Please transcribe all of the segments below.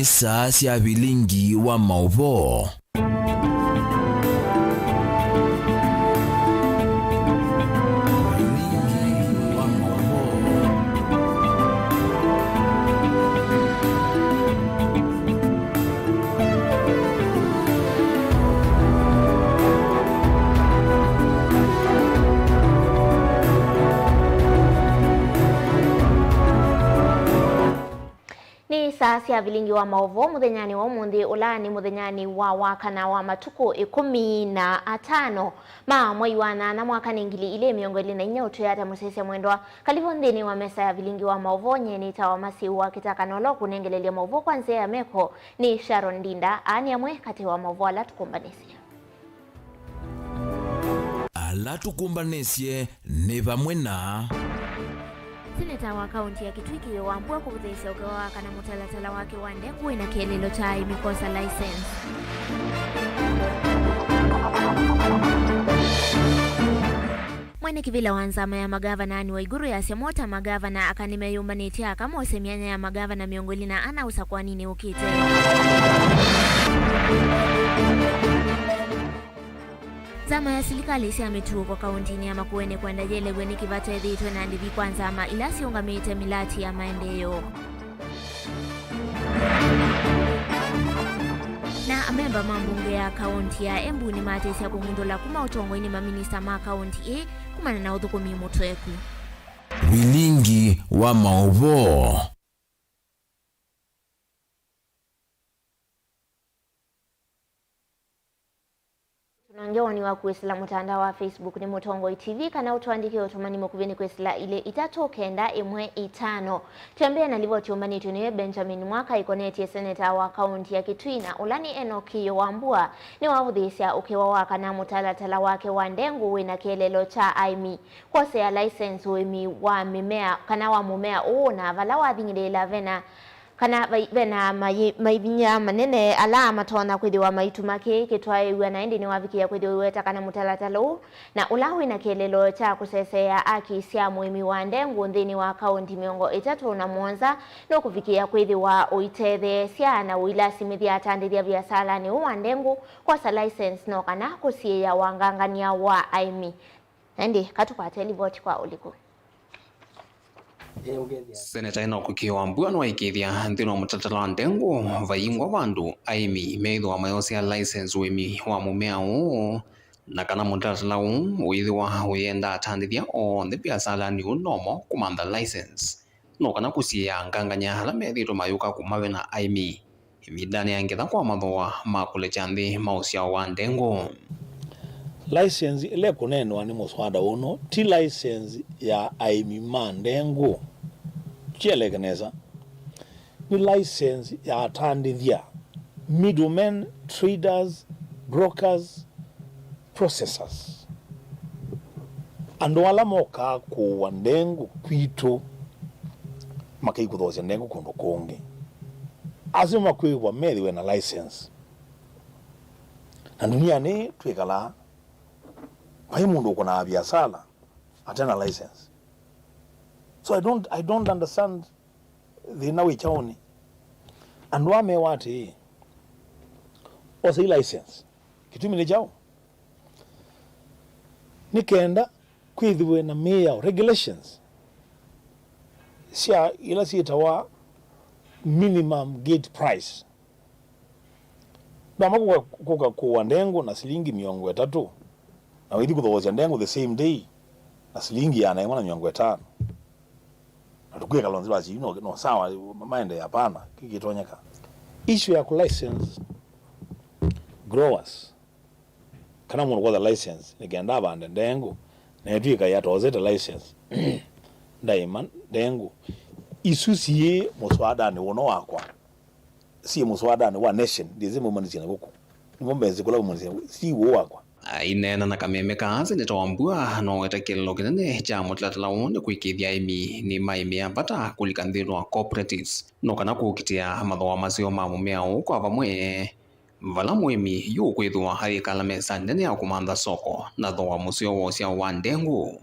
ni saa cia bilingi wa mauvo. Saa cia bilingi wa mauvo muthenyani wa umuthi ulani muthenyani wa wakana wa matuku 15 ma mwei wa 8 mwaka ningili ile miongo ile na inya utuyata musesia mwendwa kalivo nthini wa mesa ya bilingi wa mauvo nyeni tawa masi wa kitakanolo kunengelelia mauvo kwanzia ya meko ni Sharon Ndinda ani amwe kati wa mauvo ala tukumbanesia ni vamwe na Seneta wa kaunti ya Kitui Wambua kubutheisha ugawa kana mutalatala wake wa ndengu ina kielelo cha imikosa license. Mwene kivila wanzama ya magavana ni Waiguru ya semota magavana akanimeyumbanitia kama osemianya ya magavana miongoli na ana usakwa nini ukite. Zama ya serikali isi ametuo kwa kaunti ni ama kuwene kwenda jele weni kivate dhitwe na ndivi kwanza ama ilasi ungamite milati ya maendeleo. Na amemba mambunge ya kaunti ya Embu ni matesi ya kumundola kuma utongo ini maminista ma kaunti kumana na udhukumi mutweku. Bilingi wa mauvo. Tunangewa ni wa kuesila mutandao wa Facebook ni Mutongoi TV kana utuandike utumani mokuveni kuesila ile itatokenda 1-5. Tembea na livo chumani tuniwe Benjamin Mwaka ikoneti ya seneta wa kaunti ya Kitui na ulani Enoki Wambua ni wavudhisya ukewa waka na mutalatala wake wa ndengu wina kielelo cha aimi kose ya license wemi wa mimea kana wa mumea na vala wa dhingile vena kana bena maibinya manene ala matona kwithiwa maitumake kitwae wanaendi ni wavikia kwithiwa weta kana mutalatalo na ulawi na kielelo cha kusesea aki sia muhimi wa ndengu nthini wa kaunti miongo 3 no kufikia kwithiwa uitethe sia na uilasimithia atandithia biasala ni wa ndengu kwa sa license no kana kusiya wangangania wa aimi ndi katukwate livoti kwa uliku. Seneta Enoki Wambua no aikithia nthino mutatala ndengu vaingwa vandu aimi meithwa mayosia license wemi wa mumea na kana mutatala withwa uyenda atandithia the biasala ni unomo kumanda license no kana kusia nganganya hala methito mayuka kumawe na aimi imidani yangetha kwa mathoa makulecha nthi mausia wa ndengu. License ile kunenwa ni muswada uno ti license ya aimi mandengu chieleganeza ni license ya atandithia middlemen, traders, brokers, processors ando ala moka kuwa ndengu kwitu makaikuthosya ndengu kundu kungi asima kwiwa methiwe na license na dunia ni twikala pai mundu kuna biasala atena license. So I don't understand the nawi chaoni and wame wati o say license kitumile chao nikenda kwithiwe na meya regulations sia ila sietawa minimum gate price na makuwa kuwa ndengu na silingi 300 na withi kuthowosya ndengu the same day na silingi ya na 500 na tukuye kalonzira achi no sawa maende hapana kikitonyeka issue ya ku license growers kana mundu kwa license nigenda bande ndengu na twika ya tozete license ndaima ndengu isusiye muswada ni wono wakwa si muswada ni wa nation ndizimo manizina guku ngombezi kula munzi si wo wakwa inena na kameme ka Seneta Wambua no wetakelo kinene cha mutalatala wonde kwikithia imi ni maimi ambata kulikanthirwa cooperatives no kana kukitia mathoa masio ma mumea kwa vamwe vala mwemi yu kwithwa hari kala mesa nene ya kumanda soko na thoa musio wosya wa ndengu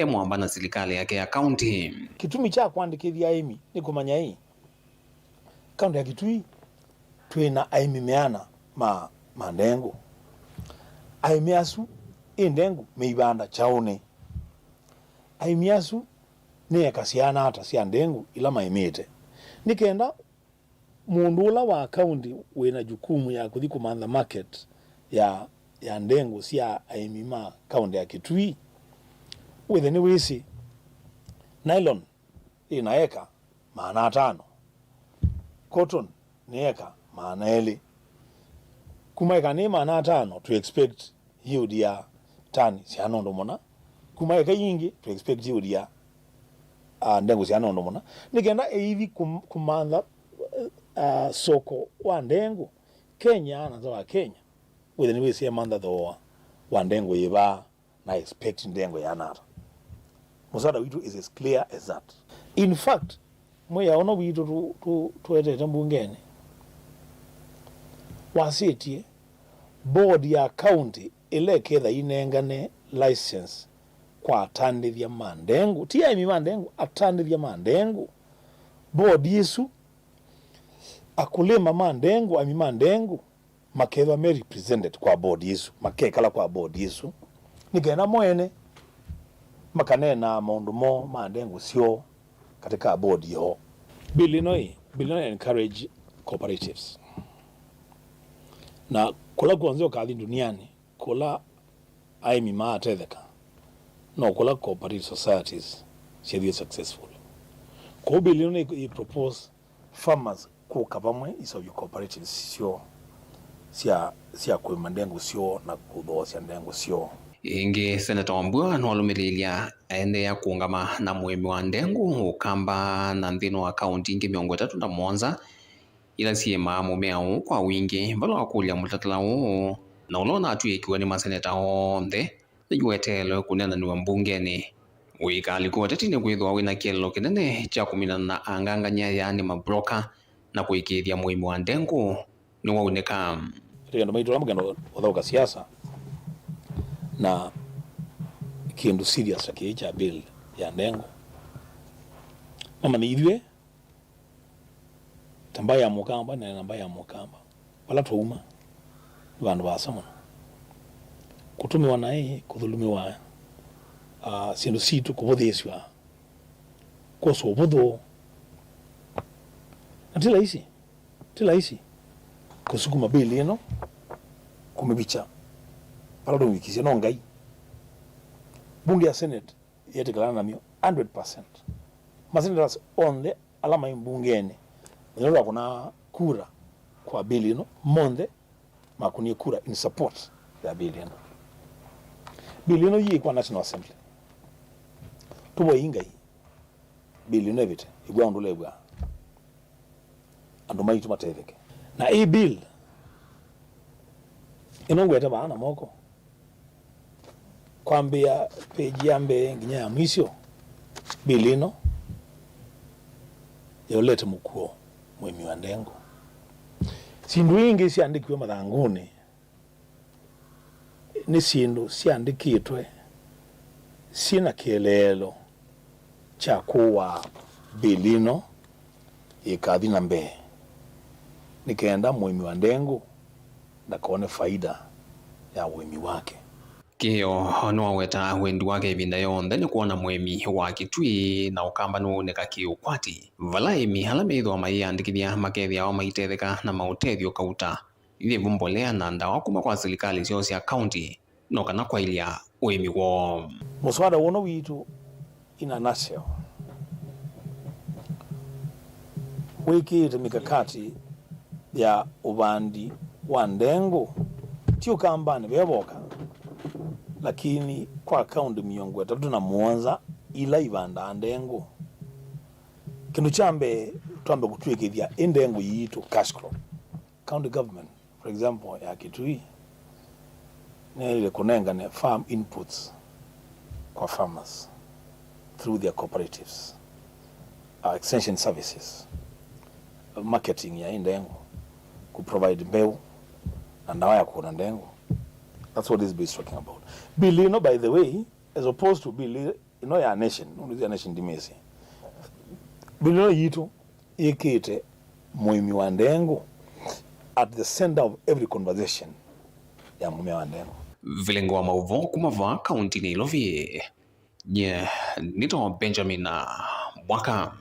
mwamba na serikali yake ya county. Kitumi cha kuandikithia imi ni kumanya hii kaunti ya Kitui twina aimimeana ma ndengu aimiasu indengu meibanda chaone aimiasu ne kasiana hata sia ndengu ila maimite nikenda mundu ula wa county wina jukumu ya kuthi kumantha market ya ndengu sia aimima county ya Kitui withe ni wisi nylon ina eka maana 5 cotton ni eka maana 2 kumaika ni maana 5 to expect yield ya tani sia nondo mona kumaika yingi to expect yield ya ndengu sia nondo mona nikenda hivi kumantha soko wa ndengu Kenya na za Kenya within we see mantha thoa wa ndengu yiba na expect ndengu ya nara musada witu is as clear as that. In fact mwe ono witu tuetete mbungeni wasitie board ya county eleketha inengane license kwa atandithia mandengu tia imi mandengu atandithia mandengu board yesu akulima mandengu ami mandengu makethwa me represented kwa board yesu makekala kwa board yesu nigena mwene makanena maundu mo mandengu sio katika board yo. Bill encourage cooperatives na kula kuanzia kathi duniani kula aimi maatetheka no kula cooperative societies should successful ko bill i propose farmers kuka pamwe iso cooperatives sio sia kwa mandengu sio na kudhosia ndengu sio ingi Senator Wambua nwalumilia ende ya kuungama na muhimi wa ndengu ukamba na nthino wa kaunti ingi 37 ila siema mumea kwa wingi mbalo wakulia mutatala na ulona atu ikiwa ni maseneta onthe nijuetele kunena ni wambungeni wikali kuwa tatine kwithwa wina kielelo kinene cha kumina na anganganya yani mabroka na kuikithia muhimi wa ndengu ni wauneka ndo maitwa mugano wathoka siasa na kindu serious cha bill ya ndengu mama ni idwe tamba ya mukamba na namba ya mukamba wala tuuma bandu basamo kutumiwa naye kuthulumiwa sindu situ kubuthiswa koso ubutho tila isi kusukuma bill ino kumibicha palado wikisia no ngai bunge ya senate yetekalana namyo 100% masenators only alama imbungeni ndio kuna kura kwa bill ino monde makunie kura in support ya bill ino yi kwa national assembly tubo ingai bill ino ebite igwa ndule igwa ando maitu mateveke na hii bill inongweta bana moko kwambia peji yambe nginya ya mwisho bilino yolete mukuo mwemi wa ndengu sindu ingi siandikiwe mathanguni ni sindu siandikitwe sina kielelo cha kuwa bilino ikathi na mbe nikenda mwemi wa ndengu ndakone faida ya wemi wake kio no weta wendu wake ibinda yonthe ni kuona mwemi wa Kitui na ukamba nuoneka kiukwati vala imi hala meithwa maiandikithia makethia wa maitetheka na mautethio kauta ithi vumbolea na ndawa kuma kwa serikali sio cia county no kana kwa ilia wemi wo muswada wono witu ina nutshell wikite mikakati ya ubandi wa ndengu tio kambani beboka lakini kwa kaunti 37 ila ibanda ndengu kindu chambe twambe kutwekethia ndengu yitu cash crop county government for example ya Kitui ile kunengane farm inputs kwa farmers through their cooperatives extension services marketing ya ndengu ku provide mbeu na ndawa ya kuona ndengu. That's what this bill is talking about. Bill, you know, by the way, as opposed to bill, you know, ya nation, ya nation dimesi. Bill, you know, yito, ikite, muhimi wa ndengu, at the center of every conversation ya Mumia wa Ndengwa. Vilengo wa mauvo kumava kaunti ni Ilovie. Nye nito Benjamin Mwaka.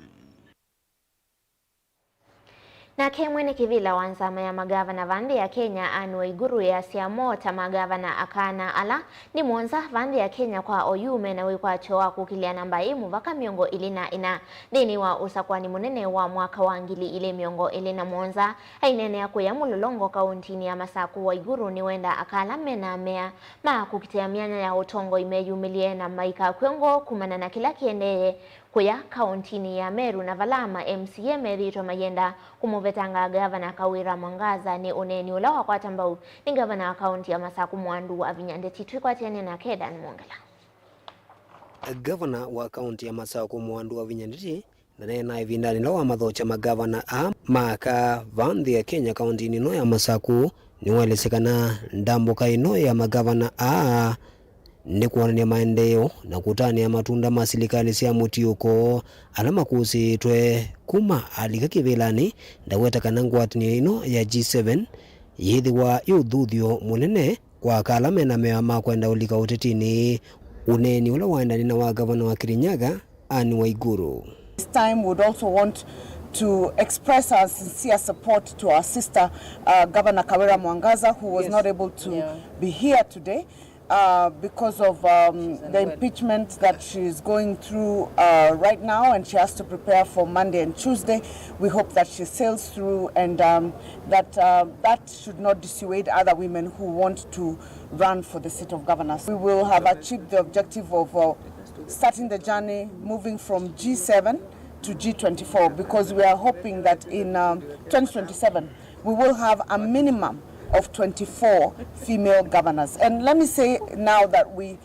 Na kemwene kivila wanzama ya magavana vande ya Kenya Anne Waiguru ya siamota magavana akana ala ni mwonza vande ya Kenya kwa oyume na wikwa choa kukilia namba imu vaka miongo ilina ina dini wa usakwani munene wa mwaka wangili ile miongo ilina mwonza hainene ya kuya mulolongo kauntini ya Masaku. Waiguru ni wenda akala mena mea maa kukitia mianya ya utongo imeyumilie na maika kwengo kumana na kila kiendeye kuya kauntini ya Meru na Valama. MCA Merito Mayenda kumuvetanga gavana Kawira Mwangaza ni uneni ulawa kwa tambau ni gavana wa kaunti ya Masaku Mwandu wa Vinyandeti. Tukwa tene na Kedan Mwongela. Gavana wa kaunti ya Masaku Mwandu wa Vinyandeti na ivindani lawa madhocha magavana a maka vandhi ya Kenya kaunti nino ya Masaku ni walesekana ndambuka ino ya magavana a ni kuonania maendeleo na kutania matunda masilikali sia mutiuko alama kusitwe kuma alika kivilani ndaweta kanangwa atini ino ya G7 yithiwa yuthuthio munene kwa kalame na meama kwenda ulika utetini uneni ula waendani na wa gavana wa Kirinyaga Anne Waiguru. This time we would also want to express our sincere support to our sister Governor Kawira Mwangaza, who was not able to be here today. Because of the impeachment that she's going through right now, and she has to prepare for Monday and Tuesday. We hope that she sails through, and that should not dissuade other women who want to run for the seat of governors. We will have achieved the objective of starting the journey, moving from G7 to G24, because we are hoping that in 2027 we will have a minimum of 24 female governors. And let me say now that we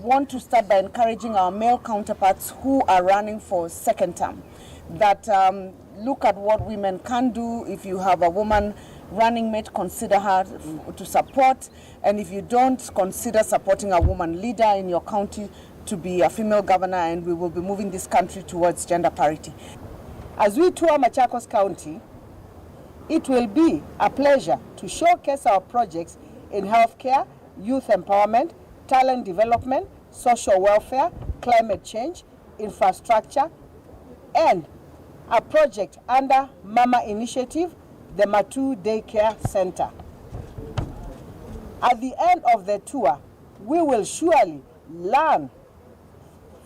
want to start by encouraging our male counterparts who are running for second term, that look at what women can do. If you have a woman running mate, consider her to support. And if you don't, consider supporting a woman leader in your county to be a female governor, and we will be moving this country towards gender parity. As we tour Machakos County, it will be a pleasure to showcase our projects in healthcare, youth empowerment, talent development, social welfare, climate change, infrastructure, and a project under Mama Initiative, the Matu Daycare Center. At the end of the tour, we will surely learn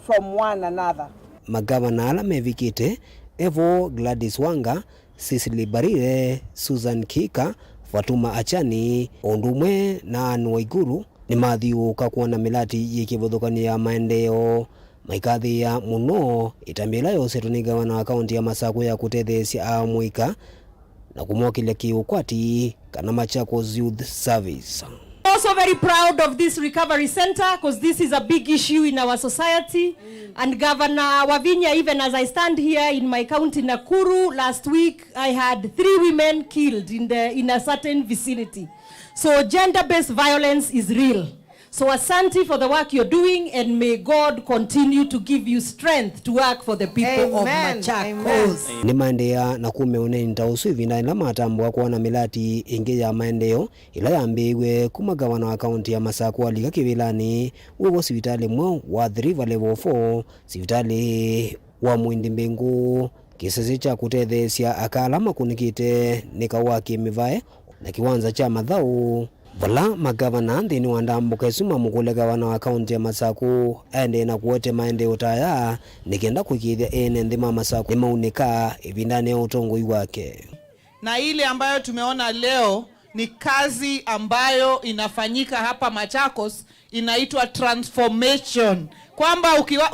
from one another. Magavana ala mevikite Evo Gladys Wanga, Cecily Barire, Susan Kika, Fatuma Achani, Ondumwe na Anne Waiguru ni mathiuka kuona milati yikivuthukania maendeleo maikathi ya muno itambila yose tuni gavana wa kaunti ya Masaku ya kutethesia amuika na kumwakilia kiukwati kana Machakos Youth Service. Also very proud of this recovery center because this is a big issue in our society. And Governor Wavinya, even as I stand here in my county Nakuru, last week I had 3 women killed in a certain vicinity. So gender-based violence is real. So asante for the work you're doing, and may God continue to give you strength to work for the people of Machakos. Ni maendeleo na kume uneni ntausu ivinda ila matambua kuona milati ingi ya maendeleo ila yambiwe kuma gavana wa kaunti ya Masaku alika kivilani uwo sivitali mwa wa 3 level 4 sivitali wa Mwindi Mbingu kisasi cha kutethesia akalama kunikite nikawaki mivae na kiwanza cha madhau. Vala magavana nthini wa ndambuka isuma mukule gavana wa kaunti ya Masaku ende na kuote maendeleo utaya nikenda kukithia ene nthima Masaku imaunika ivindani ya utongoi wake. Na ile ambayo tumeona leo ni kazi ambayo inafanyika hapa Machakos, inaitwa transformation. Kwamba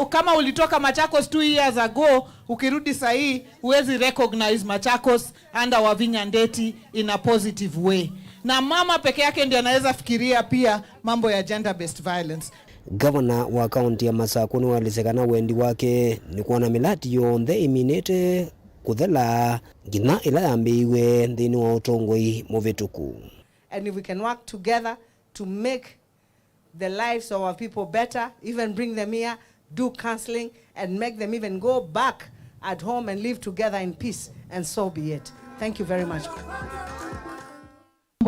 kama ulitoka Machakos 2 years ago, ukirudi sahi huwezi recognize Machakos under Wavinya Ndeti in a positive way. Na mama peke yake ndiye anaweza fikiria pia mambo ya gender based violence. Gavana wa kaunti ya Masaku ni walisekana wendi wake ni kuona milati yonthe iminite kuthela ngina ila yambiwe nthini wa utongoi muvituku. And if we can work together to make the lives of our people better, even bring them here, do counseling, and make them even go back at home and live together in peace, and so be it. Thank you very much.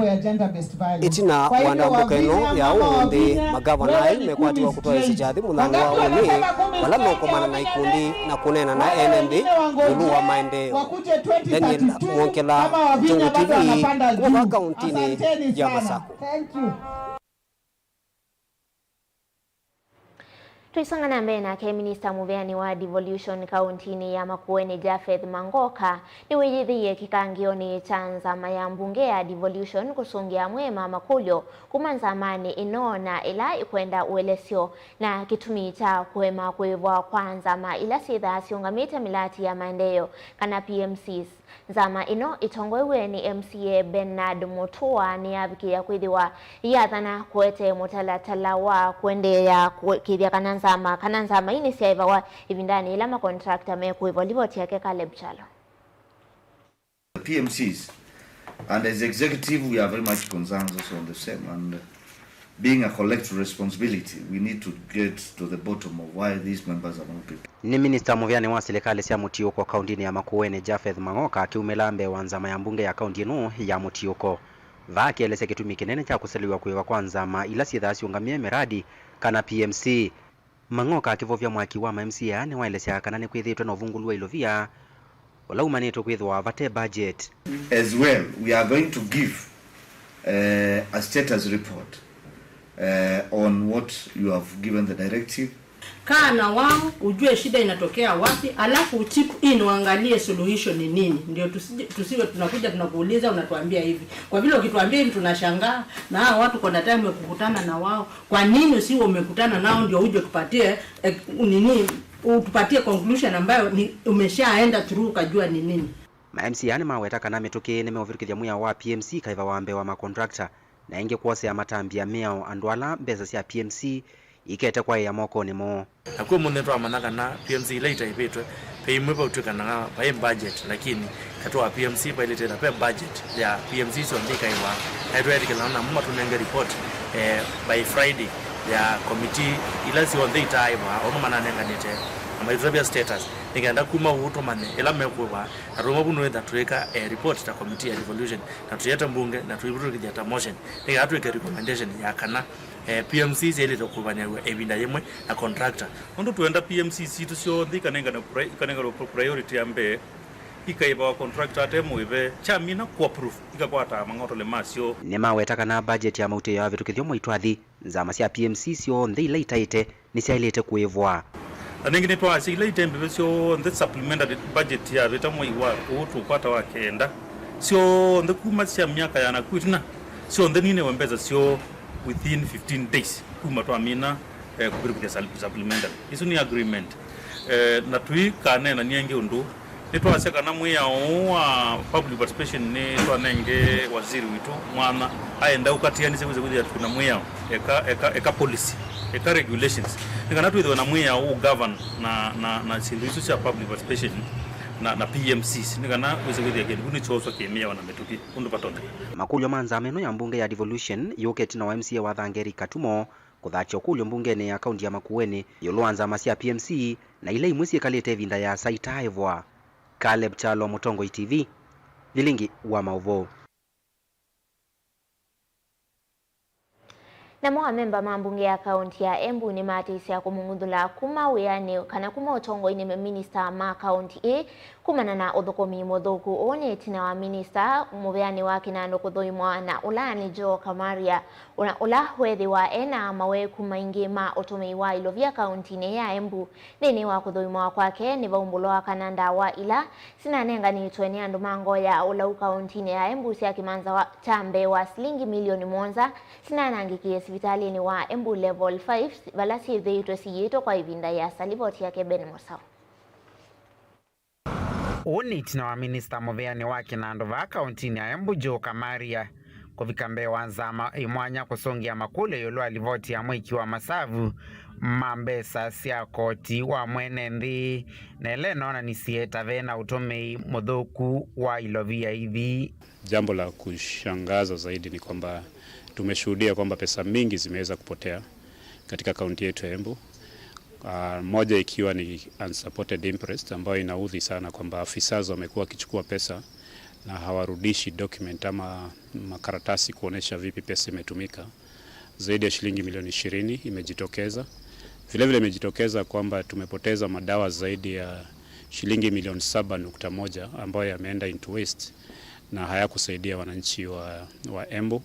mambo ya gender based violence. Itina wandambuka ino ya undi magavana imekwatiwa kutoa isichathi muthano wa uni wala nokomana na ikundi na kunena na NMD ulu wa maendeleo. Daniel Mwonkela, Tungu TV, kwa kauntini ya Masako. Thank you. Tuisonga na mbele nake Minista Muveani wa Devolution kauntini ya Makueni Japheth Mangoka ni wijithie kikangioni chanza maya mbunge ya Devolution kusungia mwema makulyo kumanza amani inona ila ikwenda uelesio na kitumi cha kuhema kuivwa kwanza ma ila sitha siungamite milati ya maendeleo kana PMCs. Zama ino itongwewe ni MCA Bernard Mutua ni abikia kwithiwa yathana kwete mutalatala wa kuendelea kithia kananzama ini siaiva wa ivindani ila makontrakta mekuivo livoti yake Caleb Chalo. PMCs, and as executive we are very much concerned also on the same, and being a collective responsibility, we need to get to the bottom of why these members are not people. Ni Minister Muveani wa serikali cia Mutiuko kauntini ya Makueni Japheth Mangoka akiumelambe wanzama ya mbunge ya kaunti ino ya Mutiuko. Vaki elese kitumi kinene cha kusaliwa kuiva kwanza ma ila sitha siungamie miradi kana PMC. Mangoka akivovya mwaki wa MCA ni waelesea kana ni kwithitwe na uvungulu wa ilovia wala umanito kwithwa vate budget. As well, we are going to give a status report on what you have given the directive. Kana wao ujue shida inatokea wapi, alafu uchipu uangalie solution ni nini. Ndio tusiwe tunakuja tunakuuliza unatuambia hivi. Kwa vile ukituambia hivi tunashangaa na hao watu kwa time ya kukutana na wao. Kwa nini usiwe umekutana nao ndio uje tupatie utupatie conclusion ambayo umeshaenda through kujua ni nini. Ma MCA ni maweta kana metoke ni meovirikithia muya wa PMC kaiva wambe wa makontractor na inge kuose ya matambia miao andwala mbeza cia PMC ikete kwa ya moko ni mo akwa munendo amanaka na PMC later ipetwe pe imwe utuka na by budget lakini katwa PMC by later na budget ya PMC so ndika iwa hydroetic na mama tunenge report by Friday ya committee ila si on the time ono mananenga nite ama status nikaenda kuma utomane ela mekuwa aroma bunu enda tuweka report ta committee ya devolution na tuyeta mbunge na tuiburu kijata motion nika tuweka recommendation ya kana PMC zile tokubanya ebinda yemwe na contractor ndo tuenda PMC situ sio ndika nenga na priority ambe ikaiba wa contractor atemo ibe chamina kwa proof ikakwata mangoto le masio ne maweta kana budget ya maute ya vitu kithyo moitwathi za masia PMC sio ndei laitaite ni siailete kuevwa anengine to asi laite mbe sio the supplementary budget ya vitamo iwa utu kwata wakenda sio ndekuma sia miaka yana kuitina sio ndenine wembeza sio within 15 days kuma to amina kupiripia supplementary isu ni agreement na tuikane na nienge undu nitwa seka na mwe ya public participation ni to nenge waziri witu mwana aenda ukatia ni sekuze kuja tuna mwe ya eka policy eka regulations nikana tu na mwe ya govern na sindisu cha public participation na PMCs nikana weze kuja kile kuni choso kemia wana metuki undu patonde makulyo manza meno ya mbunge ya devolution yoketi na MCA wa Thangeri Katumo kuthacho kulyo mbunge ni akaunti ya Makueni yolwanza masia PMC na ile imwisi kalete vinda ya saitaivwa. Caleb Chalo, Mutongo TV, Vilingi wa Mauvo. Na mwa memba mambunge ya kaunti ya Embu ni matisi ya kumungudula kuma weyane kana kuma utongo ine minister ma kaunti kumana na udhukomi mudhuku one tina wa minister muveyane wa kinando kudhoimwa na ulani jo kamaria ula hwethi wa ena mawe kumaingi ma utomi wa ilovia kaunti ne ya Embu nini wa kudhoimwa kwake ni vaumbulo wa kananda wa ila sina nenga ni tueni andu mango ya ula kaunti ne ya Embu siya kimanza wa chambe wa shilingi milioni monza sina nangikie hospitali ni wa Embu level 5 balasi veitwe siyeto kwa ivinda ya salivoti yake Ben Mosao. Unit na wa minister Muveani wa kinando va kaunti ya Embu jo kamaria kuvikambe wanzama imwanya kusongia makule yolo alivoti ya mwiki wa masavu mambesa sia koti wa mwene ndi na ele naona nisieta vena utomei mudhuku wa ilovia hivi. Jambo la kushangaza zaidi ni kwamba tumeshuhudia kwamba pesa mingi zimeweza kupotea katika kaunti yetu ya Embu. Moja ikiwa ni unsupported interest ambayo inaudhi sana kwamba afisa wamekuwa wakichukua pesa na hawarudishi document ama makaratasi kuonesha vipi pesa imetumika. Zaidi ya shilingi milioni 20 imejitokeza. Vile vile imejitokeza kwamba tumepoteza madawa zaidi ya shilingi milioni 7.1 ambayo yameenda into waste na hayakusaidia wananchi wa Embu.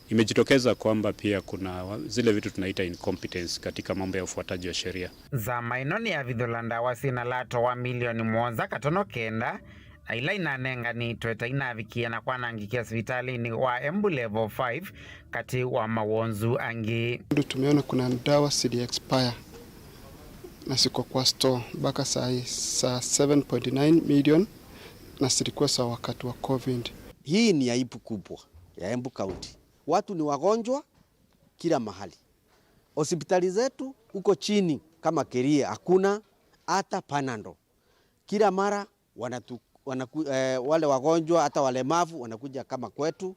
Imejitokeza kwamba pia kuna zile vitu tunaita incompetence katika mambo ya ufuataji wa sheria. Za mainoni ya vidholanda wasina lato wa milioni 1.9 na ila inanenga ni tweta inavikia na kwa nangikia hospitali ni wa Embu level 5 kati wa mawonzu angi. Tumeona kuna dawa zili expire na siko kwa store mpaka saa 7.9 million na zilikuwa sa wakati wa COVID. Hii ni aibu kubwa ya Embu County. Watu ni wagonjwa kila mahali. Hospitali zetu huko chini kama Keria hakuna hata panando. Kila mara wale wagonjwa hata walemavu wanakuja kama kwetu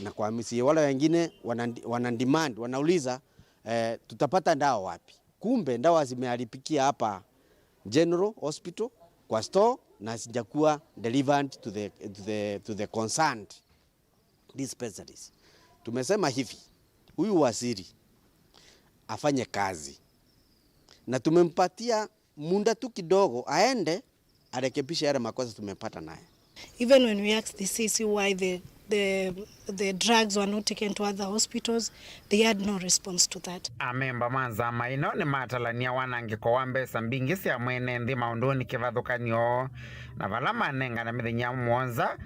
na kwa misi wale wengine wanademand wanauliza tutapata dawa wapi? Kumbe dawa zimeharibikia hapa General Hospital kwa store na sijakuwa delivered to the concerned dispensaries. Tumesema hivi, huyu waziri afanye kazi na tumempatia muda tu kidogo aende arekebishe yale makosa tumepata naye. Even when we asked the CC why the drugs were not taken to other hospitals, they had no response to that. Amemba manza maino ni matalania wanangi kwa wambesa mbingisi ya mwene ndi maundoni kivadhukanyo na vala manenga na mithinya mwonza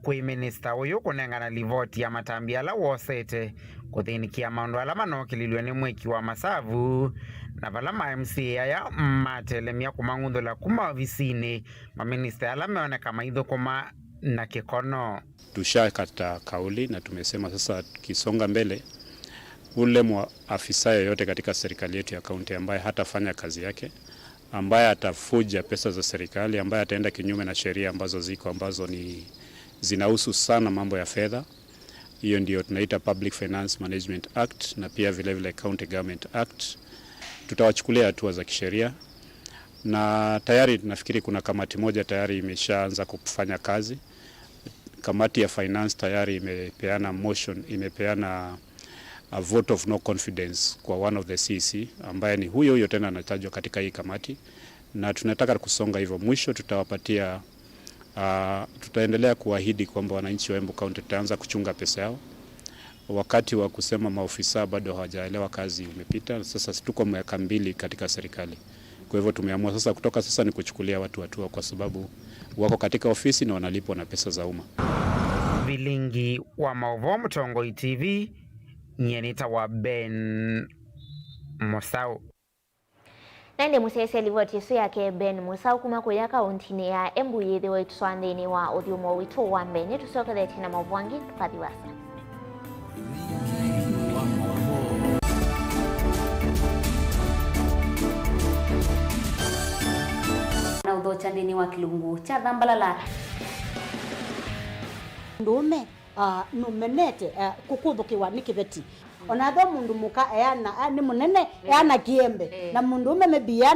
kwi minister uyu kunenga na livoti ya matambiala wosete kuthinikia maundu ala manokililwe ni mwiki wa masavu na vala ma MCA ya matelemia kumang'undhula kuma ofisini maminista ala meoneka maitho kuma na kikono. Tushakata kauli na tumesema sasa kisonga mbele ule afisa yoyote katika serikali yetu ya kaunti ambaye hatafanya kazi yake, ambaye atafuja pesa za serikali, ambaye ataenda kinyume na sheria ambazo ziko ambazo ni zinahusu sana mambo ya fedha. Hiyo ndio tunaita Public Finance Management Act na pia vile vile County Government Act. Tutawachukulia hatua za kisheria na tayari tunafikiri kuna kamati moja tayari imeshaanza kufanya kazi. Kamati ya finance tayari imepeana a vote of no confidence kwa one of the CC ambaye ni huyo tena anatajwa katika hii kamati, na tunataka kusonga hivyo. Mwisho tutawapatia tutaendelea kuahidi kwamba wananchi wa Embu County tutaanza kuchunga pesa yao. Wakati wa kusema maofisa bado hawajaelewa kazi umepita. Sasa tuko miaka 2 katika serikali. Kwa hivyo tumeamua sasa kutoka sasa ni kuchukulia watu hatua kwa sababu wako katika ofisi na wanalipwa na pesa za umma. Vilingi wa Maovo Mutongo TV nyenita wa Ben Musau. Nende musese livoti su yake Ben Musau kuma kuya kauntini ya Embu yethe wetu swandeni wa uthiumo witu wa mbene tusokelete na mavwangi tupathiwasa. Na udhocha ndini wa kilungu cha Dhambalala. Ndume numenete kukuthukiwa ni kibeti onatho mundu muka eana ni munene eana kiembe na mundu ume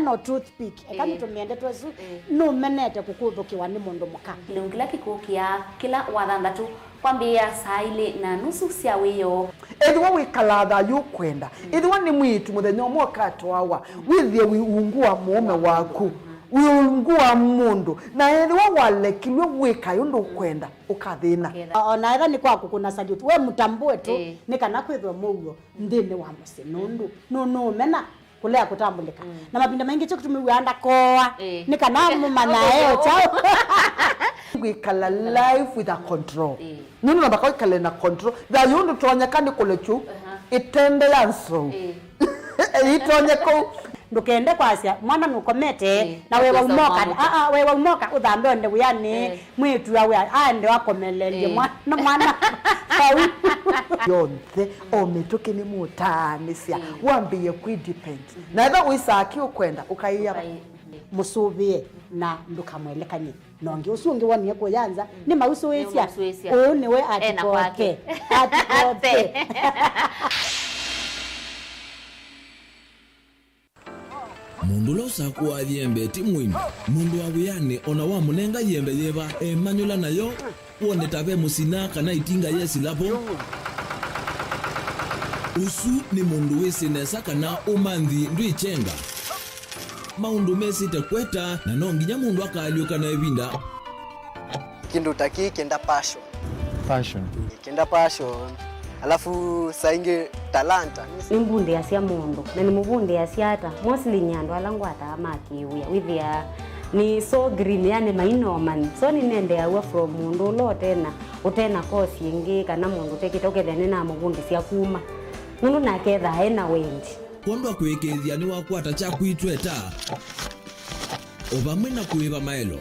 no toothpick kama tumiende twesu numenete kukuthukiwa ni mundu muka kilungila kikukia kila wathandatu kwambia saa 2:30 cia wiyo ethwa wikalatha yukwenda ethwa ni mwitu muthenya umwe katwawa withie wiungua mume waku wiungua mundu na ethwa walekilwe wika yundu kwenda ukathina ona era ni kwaku kuna salute we mutambue tu ni kana kwithwa mugo ndini wa musinundu no mena kulea kutambulika na mapinda mengi cyo kutumiwanda koa ni kana mumana eo chao wikala life with a control nini nabaka wikala na control da yundu twanyakani kulechu itende yanso itonyeko ndukende kwasia mwana nukomete na wewe umoka wewe umoka uthambe onde uyani mwitu yawe ande wakomelelie mwana yonthe ometoke ni mutanisia wambie kudepend na ndo uisaki ukwenda ukaiya musubie na ndukamwelekanye nonge usungi wani ko yanza ni mausuisia niwe atikote mundu losa kwa yembe timwini mundu wa wiyane ona wa munenga yembe yeba manyula nayo wone tabe musina kana itinga yesi lapo usu ni mundu wisinesa kana umanthi ndwichenga maundu mesite kweta na nonginya mundu akaliuka na ebinda kindu taki kenda passion alafu sainge talanta nimbundi yasia mundu na nimubundi yasiata mostly nyando alangu atamakiuya withia ni so green yani mainoman so ninende awa from mundu lo tena utena kosi ingi kana mundu tekitoke thene na mubundi sia kuma mundu naketha ena wendi kondwa kwekethia ni wakwata cha kwitweta obamwe na kuiva maelo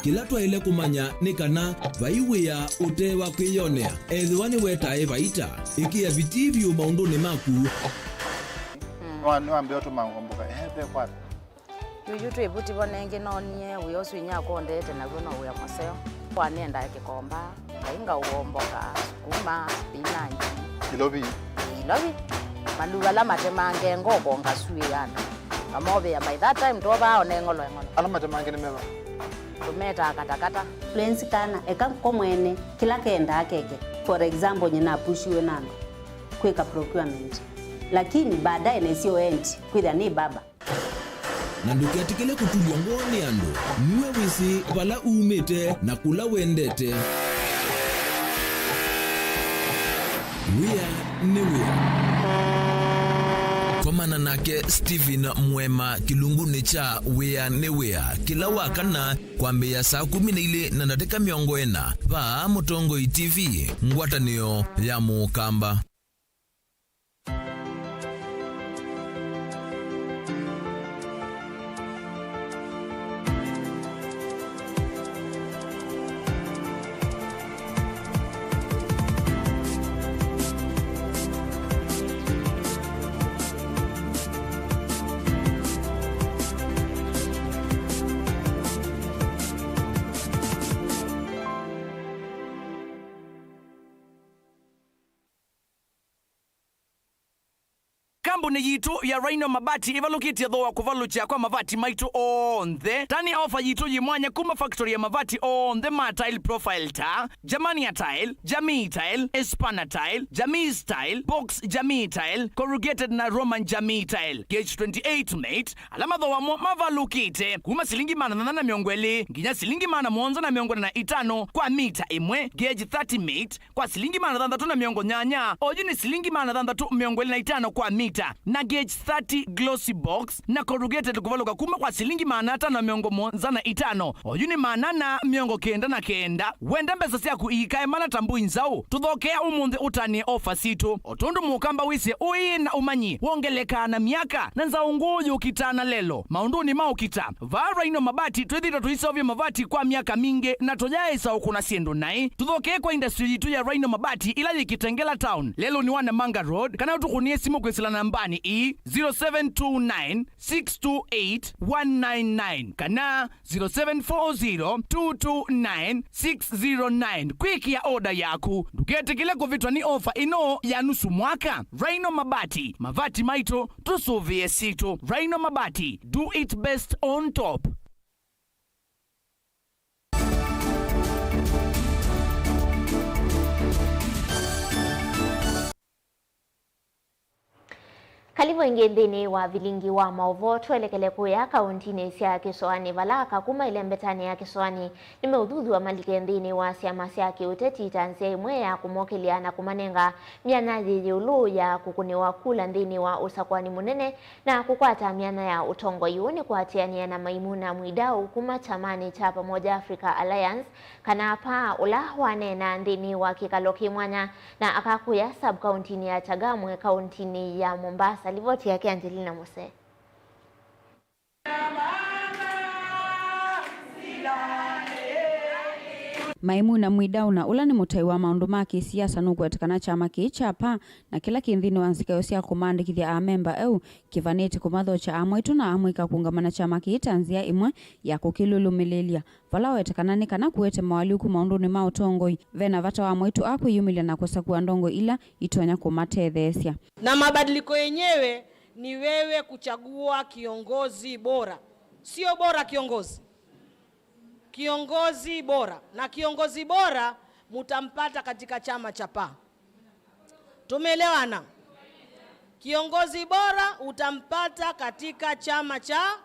kila twaile kumanya ni kana vaiwia utewa kwiyonea ethiwani wetae vaita ikia vitivyo maunduni maku wambia tu mangomboka pe kwa yuyu twebuti bonenge nonie uyosu inyako ndete na gona uya maseo kwa nenda kikomba ainga uomboka sukuma spinach ilobi maluga la matemange ngoko ngasui yana amobe ya by that time toba onengolo ala matemange ne meba tumeta katakata fluency kana eka komwene kila kenda akeke for example nyina pushiwe nando kweka procurement lakini baadaye nesio end kwitha ni baba na ndukiatikile kutulwa ngoni ando niwe wisi vala umete na kula wendete Komana nake Steven Mwema kilunguni cha Wea ne Wea kila wakana kwambia saa 12 na dakika 40 va Mutongoi TV ngwatanio ya Mukamba. Kambuni yitu ya Rhino Mabati ivalukitie thoa kuvalucha kwa mavati maitu onthe tani ofa yitu yimwanya kuma factory ya mavati onthe ma tile profile ta Jamania tile, Jamii tile, Espana tile, Jamii style, Box Jamii tile, corrugated na Roman Jamii tile gauge 28 mate alama thoa mavalukite kuma silingi mana na miongweli nginya silingi mana mwonza na miongo na itano kwa mita imwe gauge 30 mate kwa silingi mana dhandatu na miongo nyanya ojini silingi mana dhandatu miongweli na itano kwa mita na gauge 30 glossy box na corrugated kuvaluka kuma kwa silingi manata na miongo monza na itano oyuni manana miongo kenda na kenda wenda mbesa siaku ikae mana tambu inzau tuthokea umunthe utanie ofa situ otundu Mukamba wisi ui na umanyi wongeleka na miaka na nzau nguyu ukitana lelo maunduni maukita va Rhino Mabati twithita tuisovya mavati kwa miaka mingi na tojaisa ukuna siendu nai tuthokea kwa industry yitu ya Rhino Mabati ila yikitengela town lelo ni wana Manga Road kana utukunie simu kwisila nambani 0729628199 kana 0740229609 kwiki ya oda yaku nduketekele kuvitwa ni ofa ino ya nusu mwaka. Rhino Mabati mavati maito tusuvie situ. Rhino Mabati, do it best on top. Kalivo ingethini wa vilingi wa maovo tuelekele kuya kauntini sia Kisoani valaka kuma ile mbetani ya Kisoani nimeudhudhu wa malikendini wa siama sia kiuteti tanzia imwe ya kumokiliana kumanenga miana yulu ya kukuniwa kula ndini wa usakwani munene na kukwata miana ya utongo yuni kuatiania na Maimuna Mwidau kuma chamani cha Pamoja Africa Alliance kana pa ulahwane na ndini wa Kikaloki Mwanya na akakuya sub-kauntini ya Chagamwe kauntini ya Mombasa. Ripoti yake Angelina Mose. Maimuna Mwidau na ula ni mutai wa maundu ma kisiasa nukwetekana chama kiichapa na kila kinthini wansikayo sia kumandikithia a memba au kivaniti kumathocha amwitu na amwika kungamana chama kiitanzia imwe ya kukilulumililia vala wetekana ni kana kuwete mawaliuku maunduni ma utongoi vena vata wa mwitu akuyumilia na kusakua ndongo ila itonya kumatethesia na mabadiliko yenyewe ni wewe kuchagua kiongozi bora. Sio bora kiongozi. Kiongozi bora. Na kiongozi bora mutampata katika chama cha PA. Tumeelewana? Kiongozi bora utampata katika chama cha PA.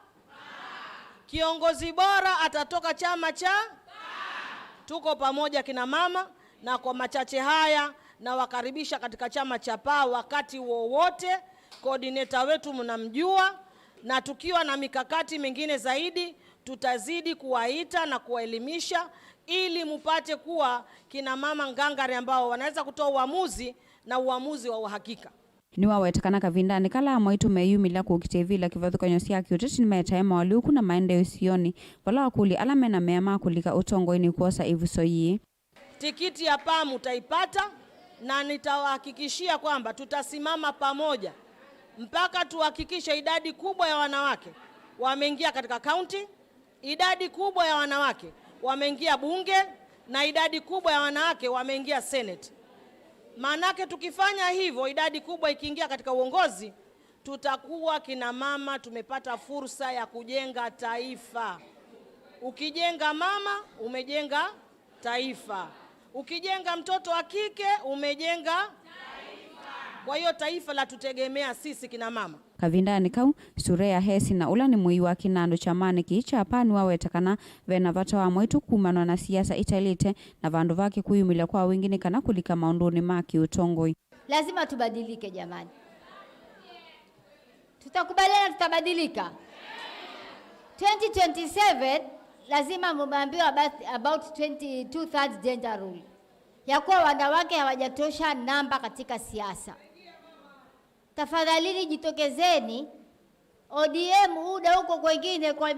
Kiongozi bora atatoka chama cha PA. Tuko pamoja kina mama, na kwa machache haya na wakaribisha katika chama cha PA wakati wowote. Coordinator wetu mnamjua, na tukiwa na mikakati mingine zaidi tutazidi kuwaita na kuwaelimisha ili mupate kuwa kina mama ngangari ambao wanaweza kutoa uamuzi na uamuzi wa uhakika. Niwa wetakana kavindani kala amaitu meyumila kukitevila kivathukanyo sia kiuteti nimetaema waliuku na maendeleo sioni wala wakuli alame na meama kulika utongo ini kuosa ivusoyi. Tikiti ya PA mutaipata, na nitawahakikishia kwamba tutasimama pamoja mpaka tuhakikishe idadi kubwa ya wanawake wameingia katika county, idadi kubwa ya wanawake wameingia bunge, na idadi kubwa ya wanawake wameingia senate. Manake tukifanya hivyo, idadi kubwa ikiingia katika uongozi, tutakuwa kina mama tumepata fursa ya kujenga taifa. Ukijenga mama, umejenga taifa. Ukijenga mtoto wa kike, umejenga taifa. Kwa hiyo taifa la tutegemea sisi kina mama. Kavindani kau Sureya Hesi na ula ni mui wa kinando chamani kicha pani wawetakana vena vata wa mwitu kumanwa na siasa italite na vandu vake kuyumila kwa wengine kana kulika maunduni maki utongoi. Lazima tubadilike jamani. Tutakubaliana tutabadilika. 2027 lazima mumambiwa about 22/3 gender rule. Ya kuwa wanawake hawajatosha namba katika siasa. Tafadhalini jitokezeni. ODM uda huko kwengine kwa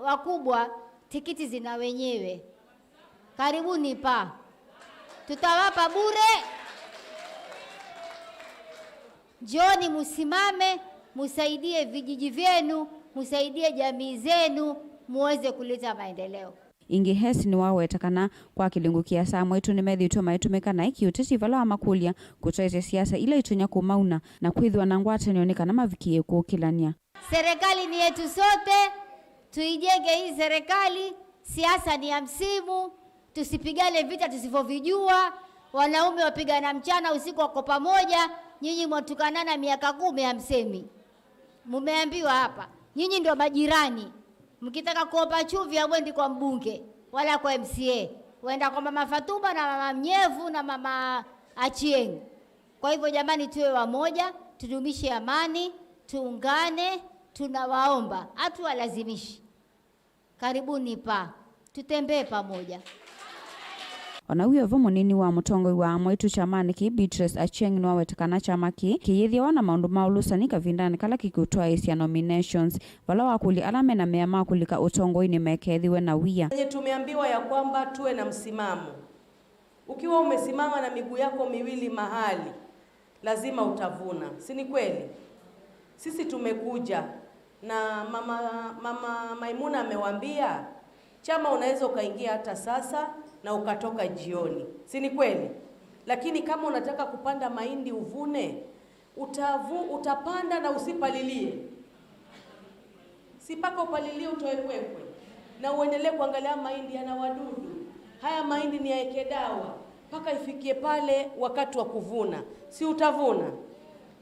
wakubwa tikiti zina wenyewe. Karibuni PA. Tutawapa bure. Joni musimame, musaidie vijiji vyenu, musaidie jamii zenu, muweze kuleta maendeleo. Ingi Hesi ni wawetakana kwa kilingukia saa mwetu ni methi utuma itumika na iki uteti vala wa makulia kutoete siasa ila itunya kumauna na kuidhwa na ngwate nioneka na mavikie kukilania. Serikali ni yetu sote, tuijenge hii serikali. Siasa ni ya msimu, tusipigane vita tusivovijua. Wanaume wapigana mchana usiku wako pamoja, nyinyi mtukanana miaka 10 hamsemi. Mumeambiwa hapa, nyinyi ndio majirani. Mkitaka kuopa chumvi hamwendi kwa mbunge wala kwa MCA. Waenda kwa mama Fatuma na mama Mnyevu na mama Achieng. Kwa hivyo jamani, tuwe wamoja, tudumishe amani, tuungane, tunawaomba. Hatuwalazimishi. Karibuni PA. Tutembee pamoja. Wanawiyo vomo nini wa mutongoi wa mwetu chamani ki Beatrice Achieng ni wawetakana chama ki kiyithia wana maundu maulusa kavindani kala kikutoa isia nominations vala wakuli alame na meama kulika utongoi ni mekethiwe na wia. Tumeambiwa ya kwamba tuwe na msimamo. Ukiwa umesimama na miguu yako miwili mahali, lazima utavuna. Si ni kweli? Sisi tumekuja na mama Maimuna amewaambia chama unaweza ukaingia hata sasa na ukatoka jioni. Si ni kweli? Lakini kama unataka kupanda mahindi uvune, utapanda na usipalilie. Sipaka upalilie utoe kwekwe. Na uendelee kuangalia mahindi yana wadudu. Haya mahindi ni yaeke dawa mpaka ifikie pale wakati wa kuvuna. Si utavuna?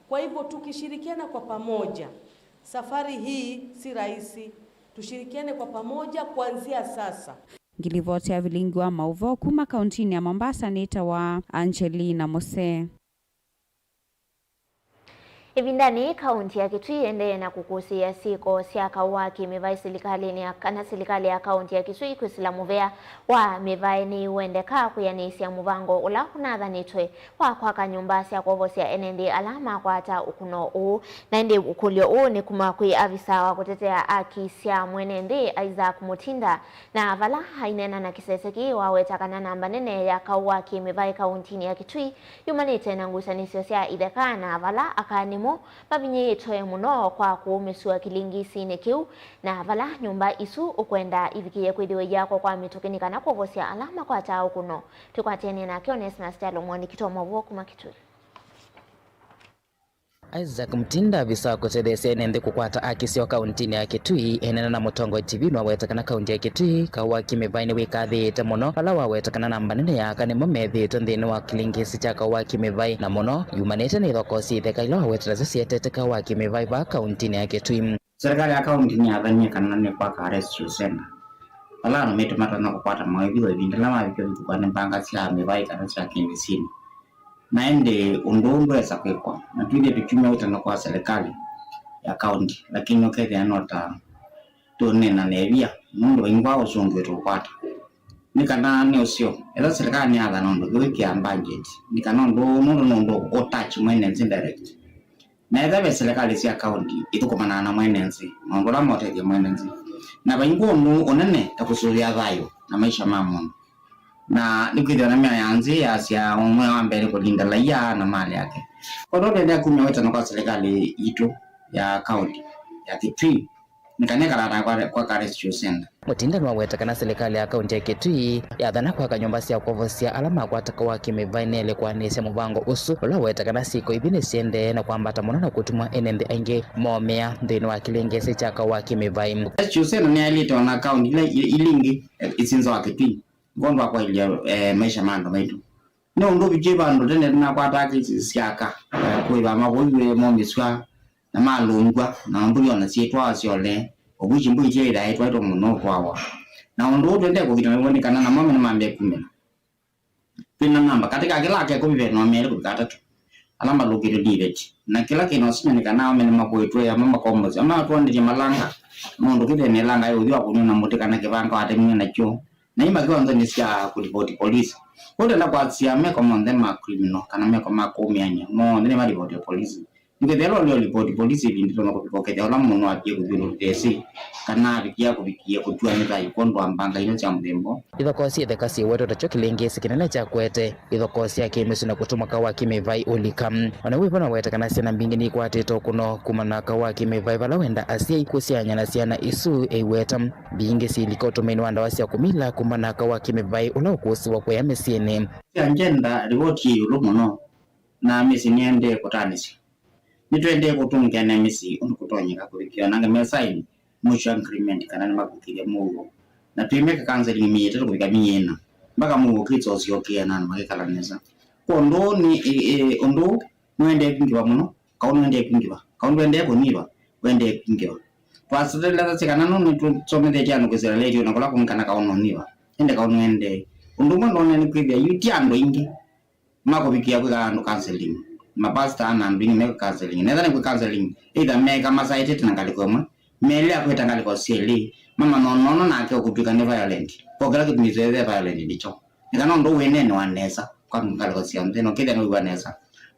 Kwa hivyo tukishirikiana kwa pamoja, safari hii si rahisi. Tushirikiane kwa pamoja kuanzia sasa. Ngilivote ya vilingi wa mauvo kuma kauntini ya Mombasa nita wa Angelina Mose. Hivi ndani kaunti ya Kitui endelee na kukusia siko siaka waki mevai serikali ya kaunti ya Kitui kwisila muvea wa mevai ni uendeka kuyanisia muvango ula kunathanitwe wa kwaka nyumba sia kuvosia NND alama kwa hata ukuno uu na indi ukulio uu ni kumakui afisa wa kutetea haki sia mwenende Isaac Mutinda na vala hainena na kiseseki wawetakana namba nene ya kawaki mevai kauntini ya Kitui yumanite na ngusanisio sia ideka na vala akani mabinye itoe muno kwa kuumesua kilingisi nekiu na vala nyumba isu ukwenda ivikie kwithiwe yako kwa mitukinika na kuvosia alama kwa tao kuno tukwatene na Kiones na Stalo mwani kitoa mavuo kuma Kitui. Isaac Mtinda visa kutethesia nende kukwata akisio kauntini ya Kitui enena na Mutongo TV no wetakana kaunti ya Kitui kawa kimevaini wikathite muno ala wawetakana namba nene yaka ni momethito nthini wa kilingisi cha kawa kimevai na muno yumanite ni thoko citheka ilo wetera cietete kawa kimevai va kauntini ya Kitui. Serikali ya kaunti ni athanyie kana ni kwa Rescue Center ala no metu matana kupata mawibilo vindila mabikyo vikupane mpanga cia mevai kana cia kimbisini na ende undundu esa kwekwa na tuile tuchume utano kwa serikali ya kaunti lakini okethe anota tune na nevia mundu ingwa usungu tupata nikana ni usio ela serikali ni adha nondo gwikia budget nikana ndo otouch finance direct na eza be serikali cia kaunti itukomana na finance nondo la mote ya finance na baingo no onene takusulia thayo na maisha mamu na nikwithia na mia yanzi ya cia umwe wa mbere kulinda raia na mali yake kwa ndo ndio kumeweta na kwa serikali itu ya kaunti ya Kitui nikaneka rara kwa Rescue Center. Mutinda no wetakana serikali ya kaunti ya Kitui yathana kwa kanyumba cia kuvosia alama kwa takawa kimevainele kwa nese mubango usu ola wetakana siko ibine siende na kwambata muno na kutumwa enende ainge momea ndino wa kilengese cha kawa kimevai. Rescue Center ni alito na kaunti ile ilingi isinzo wa Kitui ngondo kwa ile maisha mando maitu no ndo bijeba ndo tene na kwa taki siaka kuiba magoiwe momiswa na malungwa na ndo yona sietwa asiole obuji mbuje ida etwa to muno kwawa na ndo twende ko kitana kana na mama na mambe kumena pina namba katika kila ke ko bibe no mele ko katatu alamba lugire direct na kila kino sinya nikana ame na makoitwe ya mama kombozi ama twande malanga ndo kite ne langa yo dio kununa mutikana ke banka ate mena cho na ima kwanza ni sia kuripoti polisi wote na kwa sia me kama ndema criminal kana me kama komianya no ndene ma ripoti polisi ngedelo leo ripoti polisi ndito na kupokea ola muno akie kuzuru tesi kana bikia kubikia kujua nita ikondo ambanga ino cha mdembo ithoko cia theka cia weto ta chokilengesi kinene cha kwete ithoko cia kemisu na kutuma kawa kimevai ulikam ona wipo na weta kana ciana mbingi ni kwatito kuno kumana kawa kimevai vala wenda asia ikusianya na ciana isu eiweta bingi silikoto meni wanda wasia kumila kumana kawa kimevai ula ukusi wa kwa mesiene ya njenda ripoti ulumono na mesi niende kutanisi nitwende kutunga na mesi unukutonyeka kubikia nanga mesaini mucho agreement kana na makukiria mugo na twimeka counseling miete kubika miena mpaka mugo kitso siokia na makekala neza kondo ni ondo mwende kingiwa muno kauno ende kingiwa kauno ende kuniwa wende kingiwa twasitela tsikana no nitsomete cyano kwesera lejo nakola kumkana kauno niwa ende kauno ende ondo mwana ni kwibia yutiando ingi makubikia kwa counseling mapasta ana mbini meka counseling neza ni counseling either meka masaite tinangalikoma mele akweta ngaliko seli mama nono na ake okutuka ne violent pogala kitmizeze violent dicho nikana ndo wene no anesa kwa ngaliko siamte no kile no wanesa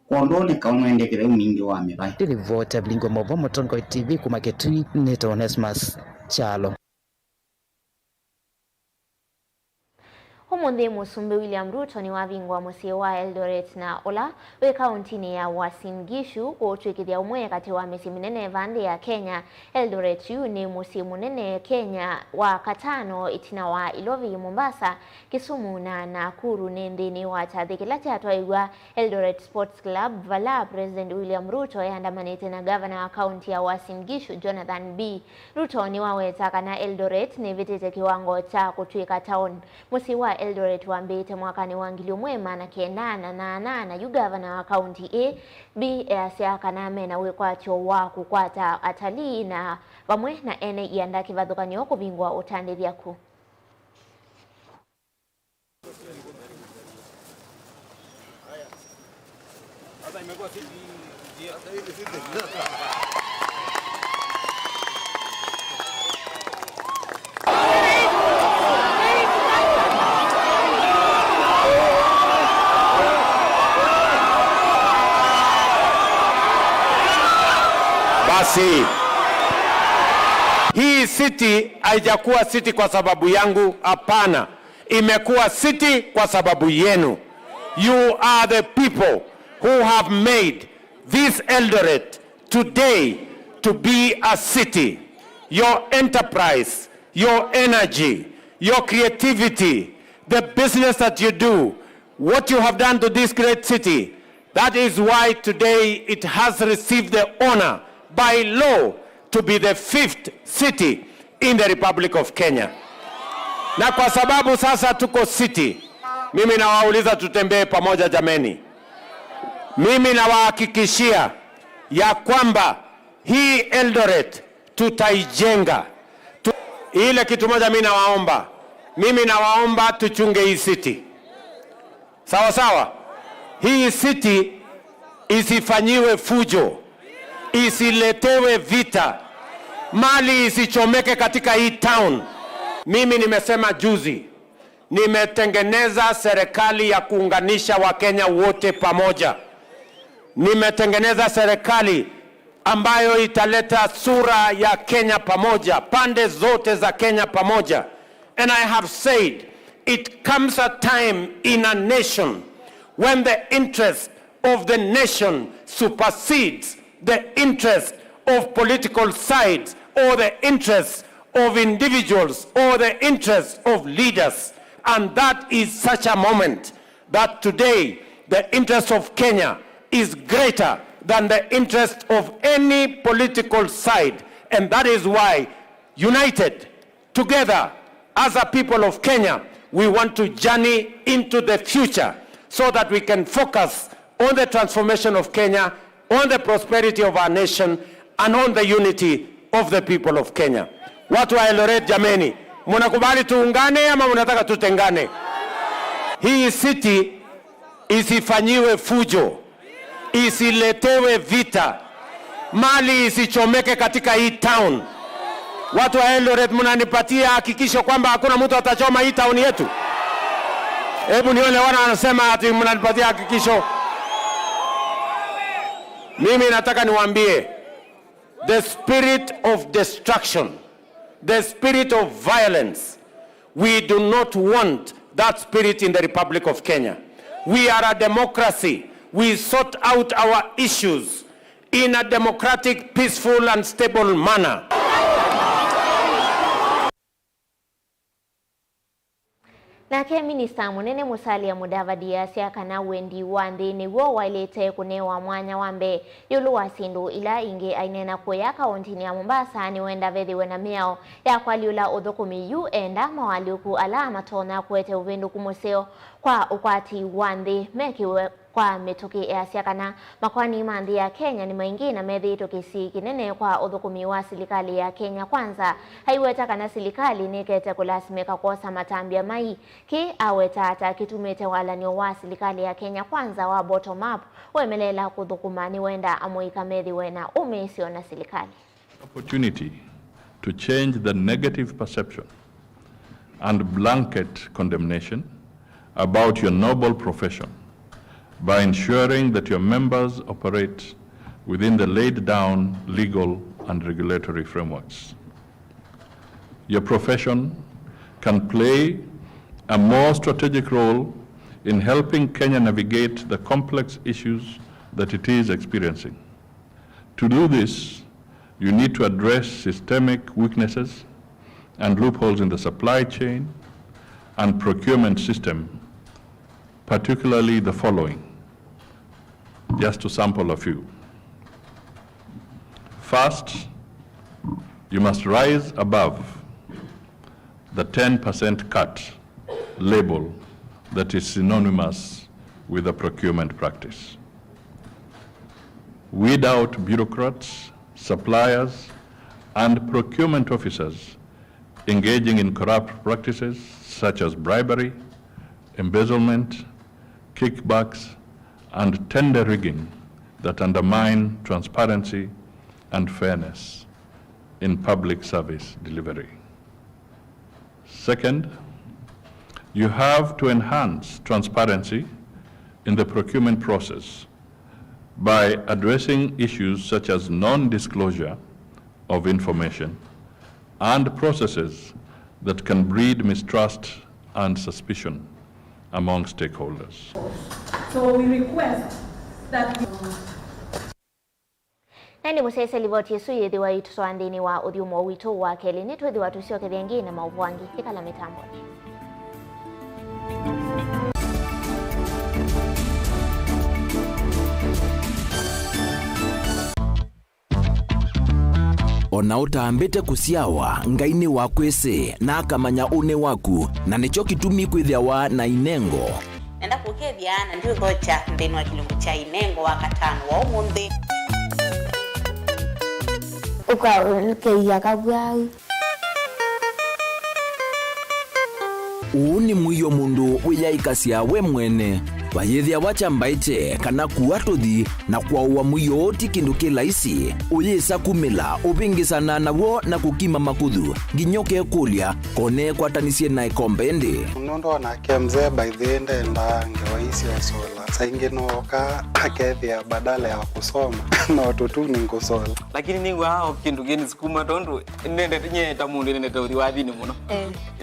kondo ne kauno ende kile mingi wa mebai Televota Blingo Mobo Mutongo TV kuma Kitui Neto Onesmus Chalo. Umuthi Musumbi William Ruto ni wavingwa musie wa Eldoret na ola we kauntini ya Uasin Gishu kuotwikithia umwe kati wa misi minene vande ya Kenya. Eldoret yu ni musie munene Kenya wa katano itina wa Ilovi, Mombasa, Kisumu na Nakuru nendini wa tathikila chatwaigwa Eldoret Sports Club vala President William Ruto yandamanite na governor wa kaunti ya Uasin Gishu Jonathan B. Ruto ni waweta kana Eldoret ni vitete kiwango cha kutwika town. Musi wa Eldoret wambite mwakani wangilio mwema na kiendana na yu governor wa kaunti A B asiaka na mena wekwacho wa kukwata atalii na vamwe na ene ianda kivadhukanyo kuvingwa utandithia ku. Basi hii city haijakuwa city kwa sababu yangu, hapana. Imekuwa city kwa sababu yenu. You are the people who have made this Eldoret today to be a city. Your enterprise, your energy, your creativity, the business that you do, what you have done to this great city, That is why today it has received the honor by law to be the 5th city in the Republic of Kenya. Na kwa sababu sasa tuko city, mimi nawauliza tutembee pamoja jameni. Mimi nawahakikishia ya kwamba hii Eldoret tutaijenga. Ile kitu moja mimi nawaomba tuchunge hii city. Sawa sawa? Hii city isifanyiwe fujo, isiletewe vita, mali isichomeke katika hii town. Mimi nimesema juzi, nimetengeneza serikali ya kuunganisha Wakenya wote pamoja. Nimetengeneza serikali ambayo italeta sura ya Kenya pamoja, pande zote za Kenya pamoja. And I have said, it comes a time in a nation when the interest of the nation supersedes the interest of political sides or the interest of individuals or the interest of leaders. And that is such a moment that today the interest of Kenya is greater than the interest of any political side. And that is why, united, together, as a people of Kenya, we want to journey into the future so that we can focus on the transformation of Kenya, on the prosperity of our nation, and on the unity of the people of Kenya. Watu wa Eldoret jameni, munakubali tuungane ama munataka tutengane? Hii city isifanyiwe fujo, isiletewe vita, mali isichomeke katika hii town. Watu wa Eldoret mnanipatia hakikisho kwamba hakuna mtu atachoma hii town yetu? Hebu nione wana wanasema ati mnanipatia hakikisho. Mimi nataka niwaambie, the spirit of destruction, the spirit of violence, we do not want that spirit in the Republic of Kenya. We are a democracy. We sort out our issues in a democratic, peaceful and stable manner. Nake Minista Munene Musalia Mudavadi asiakana wendi wande ni wo wailete kunewa mwanya wambe yulu wasindu ila inge ainena kuya kaunti ya Mombasa ni wenda vethi wena miao ya kwaliula udhukumi yu enda mawaliuku ala matona kuete uvendu kumuseo kwa ukwati wande mekiwe kwa metoke ya siakana makwani mandi ya Kenya ni maingi na methi tokisi kinene kwa udhukumi wa serikali ya Kenya Kwanza haiweta kana serikali nikete kulasimika kosa matambia mai ki aweta ata kitumete wala ni wa serikali ya Kenya Kwanza wa bottom up wemelela kudhukumani wenda amoika methi wena umesio na serikali. Opportunity to change the negative perception and blanket condemnation about your noble profession by ensuring that your members operate within the laid down legal and regulatory frameworks. Your profession can play a more strategic role in helping Kenya navigate the complex issues that it is experiencing. To do this, you need to address systemic weaknesses and loopholes in the supply chain and procurement system, particularly the following, just to sample a few. First, you must rise above the 10% cut label that is synonymous with a procurement practice. Weed out bureaucrats, suppliers, and procurement officers engaging in corrupt practices such as bribery, embezzlement, kickbacks, and tender rigging that undermine transparency and fairness in public service delivery. Second, you have to enhance transparency in the procurement process by addressing issues such as non-disclosure of information and processes that can breed mistrust and suspicion among stakeholders. So we request that Nani musese livoti yesu yethi wa itu swandini wa udhiumo wito wa keli netu yethi watu sio kethengi na mauvuangi ikala mitambo. ona utambite kusiawa ngaini wa kwese na akamanya une waku na nicho kitumi kwithiawa na inengo nenda kukethia na ndio gocha ndeni wa kilungu cha inengo wa katano wa umundi ukakeia kabwau uuni mwiyo mundu wiyaikasia we mwene wayithia wachambaite kana kuatuthi na kwauwa mwiyo oti kindu kilaisi uyisa kumila upingisana nawo na kukima makuthu nginyoke kulia kone kwatanisie na ikombende munondo nake mzee by the end enda ngewaisi osola saingi noka akethia badala ya kusoma na watoto ni kusola lakini ni wao kindu geni sikuma tondu nende nyeta mundu nende tori wathini muno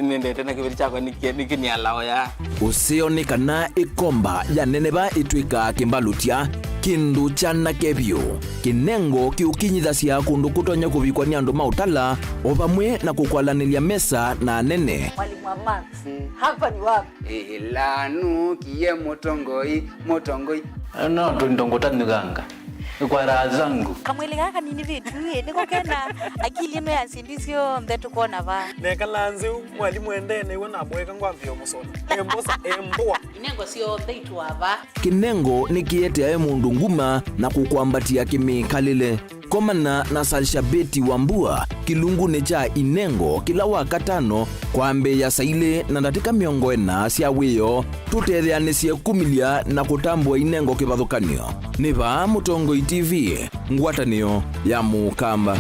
nende tena kibiri chako nikini alao ya usioni kana ikomba ya neneba itwika kimbalutia kindu chana kebyo kinengo kiukinyithasia kundu kutonya kuvikwa ni andu mautala ovamwe na kukwalanilia mesa na nene mwalimu wa Max hapa ni wapi lanu kiye motongoi no ndongota niganga kwa raha zangu kamwili kaka nini vitu niko kena akili ino ya sindisio mbetu kona va nekalanzi mwalimu endene iwe namweka ngwamvio musola embosa embua inengo sio theitu ava kinengo nikietea mundu nguma na kukwambatia kimikalile komana na salshabeti wa mbua kilungune cha inengo kila wakatano kwambe ya saile na ndatika miongo ena sia wiyo tutetheanisie kumilia na kutambua inengo kivathukanio niva Mutongo TV ngwatanio ya Mukamba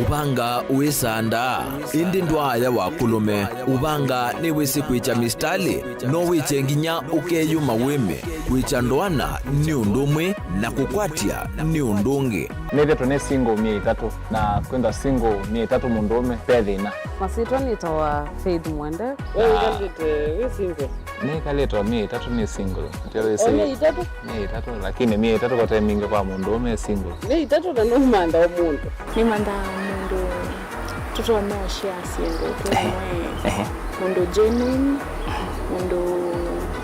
ubanga uisanda indi ndwaya wa kulume ubanga ni wisi kwicha mistali no wiche nginya ukeyuma wime kwicha ndwana ni undumwe na kukwatia ni undungi nithe tune single 3 na kwenda single 3 mundume pethina masitwa nitawa Faith Mwende wewe ngalite single ni kaleta 3 ni single ndio sisi ni 3 lakini 3 kwa timing kwa mundume single ni 3 na numanda omuntu ni manda mundu tuto no share single kwa mundu genuine mundu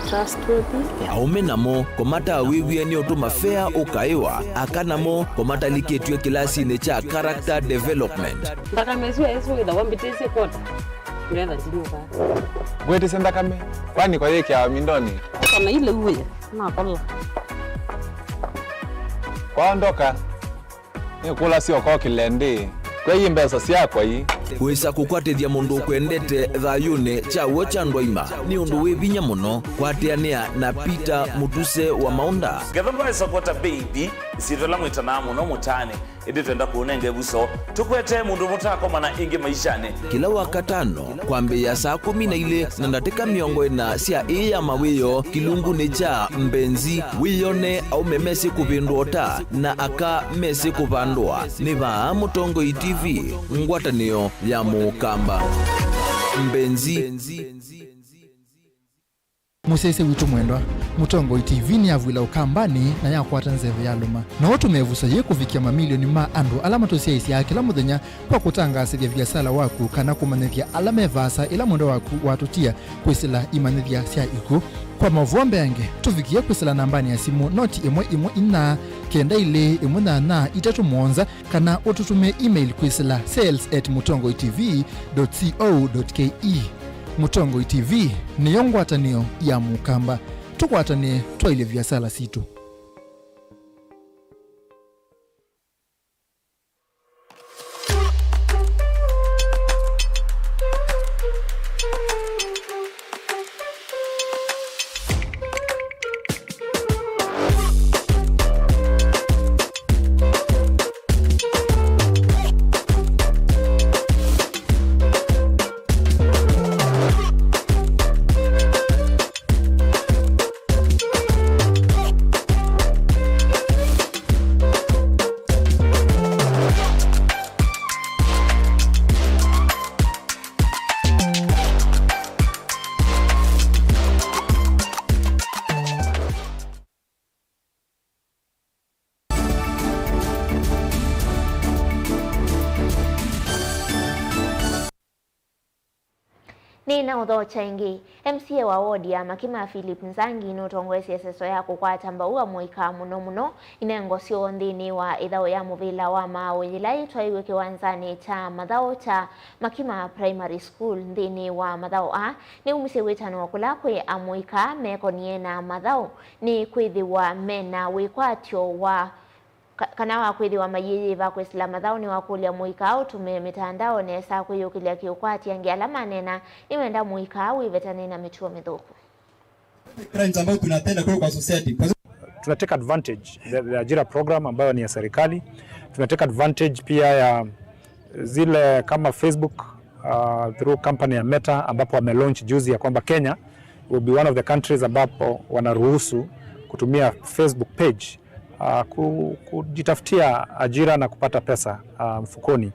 trustworthy aume namo komata wiwie ni otuma fair ukaiwa akanamo komata liketwe kilasi cha character development mpaka mezwe eso ida wambitese kota nenda ndiuka gwete senda kame kwani kwa yeke ya mindoni kama ile uwe na kola kwaondoka ni kula sio kwa kilende kwa hii mbesa siakwa hii wisa kukwatithia mundu kwendete thayune chawo cha ndwaima ni undu wivinya muno kwatiania na Peter Mutuse wa Maunda gethomba supporta baby sitola mwitana muno mutane indi twenda kuonenge buso tukwete mundu mutako mana ingi maishane kila wakatano kwambia saa 12 na ndatika miongo ena sia iya mawiyo kilungune cha mbenzi wiyone au memesi kupindota na aka mesi kupandwa niva Mutongo TV ngwatanio ya Mukamba mbenzi musese witu mwendwa Mutongo TV ni avwila ukambani na yakwata nzeve ya luma na watu mevusa ye kuvikia mamilioni ma andu alama tosia isi ya kila muthenya kwa kutangasithia biasala waku kana kumanithia alama vasa ila mwendo waku watutia kwisila imanithia sia iku kwa mavombe yange tuvikia kwisila nambani ya simu noti imwe ina kenda ile imwe na itatu mwonza kana ututume email kwisila sales@mutongotv.co.ke Mutongo TV ni yongwatanio ya Mukamba tukwatane twaile biasala situ. Ni na udhocha ingi MCA wa wodi ya Makima Philip Nzangi notongwesi eseso ya kukwata mbaua muika muno inengo sio ndini wa idhao ya muvila wa mawejilai tuaiwe kiwanzani cha madhao cha Makima Primary School ndini wa madhao ni umise wetano wakulakwe amuika meko niena madhao ni kuidhi wa mena wikwatio wa kana wa kwithi wa mayiri va kwesila mathao ni wakulia muikao tume mitandao nesa kuyukilia kiukwati yangi alama nena iwenda muikao ivetani na mituo mithuku crimes ambayo tunatenda kwa society. Tunateka advantage the ajira program ambayo ni ya serikali. Tunateka advantage pia ya zile kama Facebook through company ya Meta ambapo wame launch juzi ya kwamba Kenya will be one of the countries ambapo wanaruhusu kutumia Facebook page kujitafutia ajira na kupata pesa mfukoni,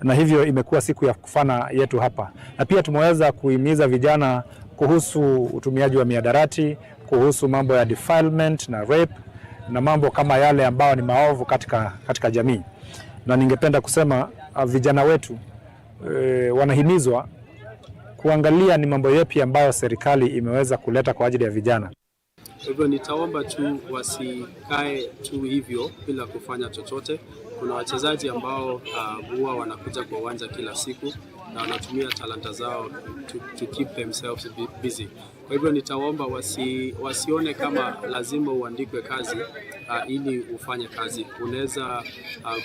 na hivyo imekuwa siku ya kufana yetu hapa. Na pia tumeweza kuhimiza vijana kuhusu utumiaji wa mihadarati, kuhusu mambo ya defilement na rape na mambo kama yale ambayo ni maovu katika jamii. Na ningependa kusema vijana wetu wanahimizwa kuangalia ni mambo yapi ambayo serikali imeweza kuleta kwa ajili ya vijana. Hivyo nitaomba tu wasikae tu hivyo bila kufanya chochote. Kuna wachezaji ambao huwa wanakuja kwa uwanja kila siku na wanatumia talanta zao to keep themselves busy. Kwa hivyo nitaomba wasione kama lazima uandikwe kazi ili ufanye kazi. Unaweza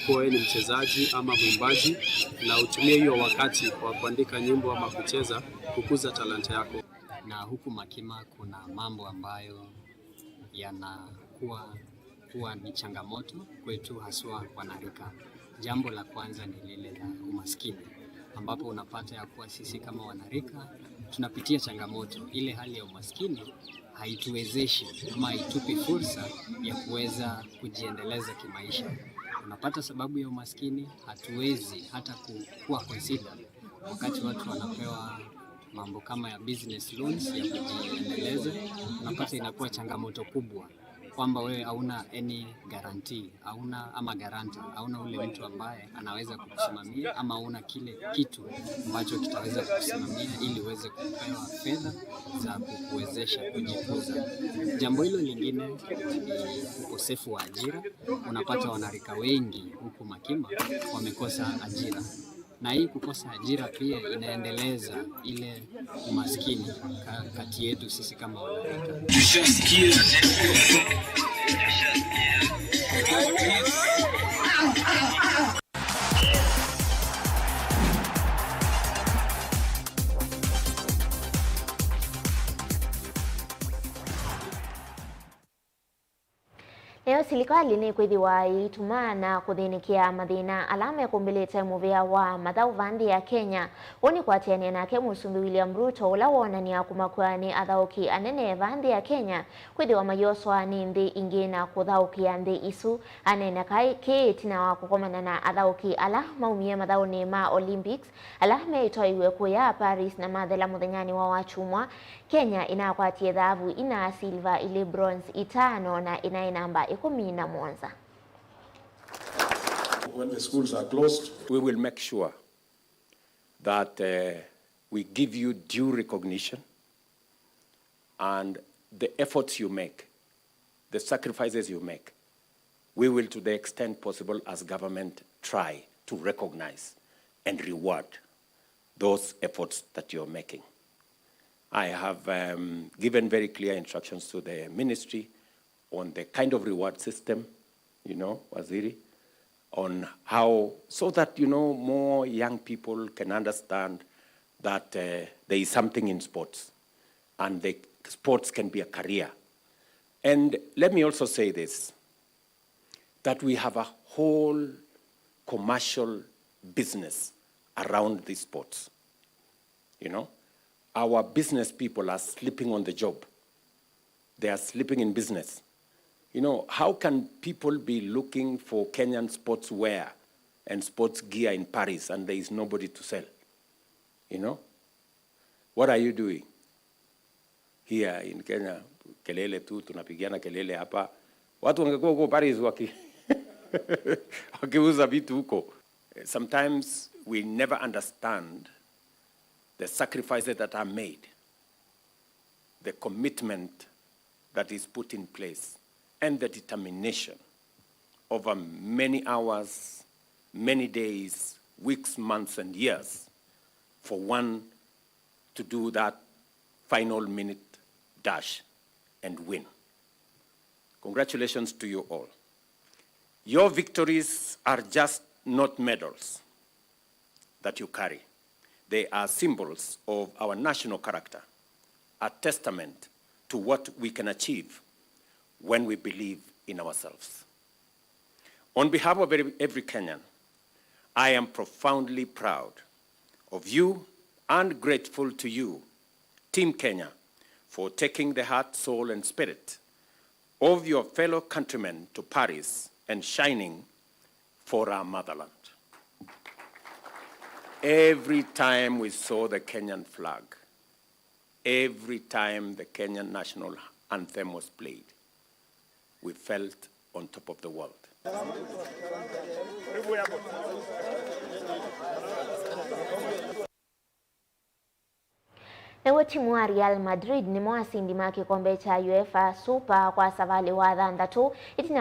kuwa ni mchezaji ama mwimbaji na utumie hiyo wakati wa kuandika nyimbo ama kucheza kukuza talanta yako. Na huku Makima kuna mambo ambayo yanakuwa ni changamoto kwetu haswa wanarika. Jambo la kwanza ni lile la umaskini, ambapo unapata ya kuwa sisi kama wanarika tunapitia changamoto. Ile hali ya umaskini haituwezeshi ama haitupi fursa ya kuweza kujiendeleza kimaisha. Unapata sababu ya umaskini hatuwezi hata kuwa consider wakati watu wanapewa mambo kama ya business loans ya kujiendeleza. Unapata inakuwa changamoto kubwa kwamba wewe hauna any guarantee, ama guarantor, hauna ule mtu ambaye anaweza kukusimamia ama hauna kile kitu ambacho kitaweza kukusimamia ili uweze kupewa fedha za kukuwezesha kujikuza. Jambo hilo lingine ni ukosefu wa ajira. Unapata wanarika wengi huku Makima wamekosa ajira. Na hii kukosa ajira pia inaendeleza ile umaskini kati yetu sisi kama wanarika. Leo serikali ni kwithiwa itumana kuthinikia mathina alama ya kumbelete muvia wa mathau vandi ya Kenya woni kwatiania nake Musumbi William Ruto ula wonania kumakwa ni athauki anene vandi ya Kenya kwithiwa mayoswa ni nthi ingi na kuthaukia nthi isu anene kai kitina wa kukomana na athauki ala maumie mathauni ma Olympics ala meitoiwe kuya Paris na mathela muthenyani wa wachumwa. Kenya inakwatie dhahabu, ina silver, ile bronze 5 na ina namba 11. When the schools are closed, we will make sure that we give you due recognition and the efforts you make, the sacrifices you make. We will, to the extent possible as government, try to recognize and reward those efforts that you're making. I have given very clear instructions to the ministry on the kind of reward system, Waziri, on how, so that, more young people can understand that there is something in sports and the sports can be a career. And let me also say this, that we have a whole commercial business around these sports, Our business people are sleeping on the job. They are sleeping in business. How can people be looking for Kenyan sports wear and sports gear in Paris and there is nobody to sell? What are you doing? Here in Kenya, kelele tu, tunapigiana kelele hapa. Watu wangekuwa huko Paris wakiuza vitu huko. Sometimes we never understand the sacrifices that are made, the commitment that is put in place, and the determination over many hours, many days, weeks, months, and years for one to do that final minute dash and win. Congratulations to you all. Your victories are just not medals that you carry. They are symbols of our national character, a testament to what we can achieve when we believe in ourselves. On behalf of every Kenyan, I am profoundly proud of you and grateful to you, Team Kenya, for taking the heart, soul, and spirit of your fellow countrymen to Paris and shining for our motherland. Every time we saw the Kenyan flag, every time the Kenyan national anthem was played, we felt on top of the world. Ewe timu ya Real Madrid ni mwasindi kikombe cha UEFA Super kwa savali wa 6 itina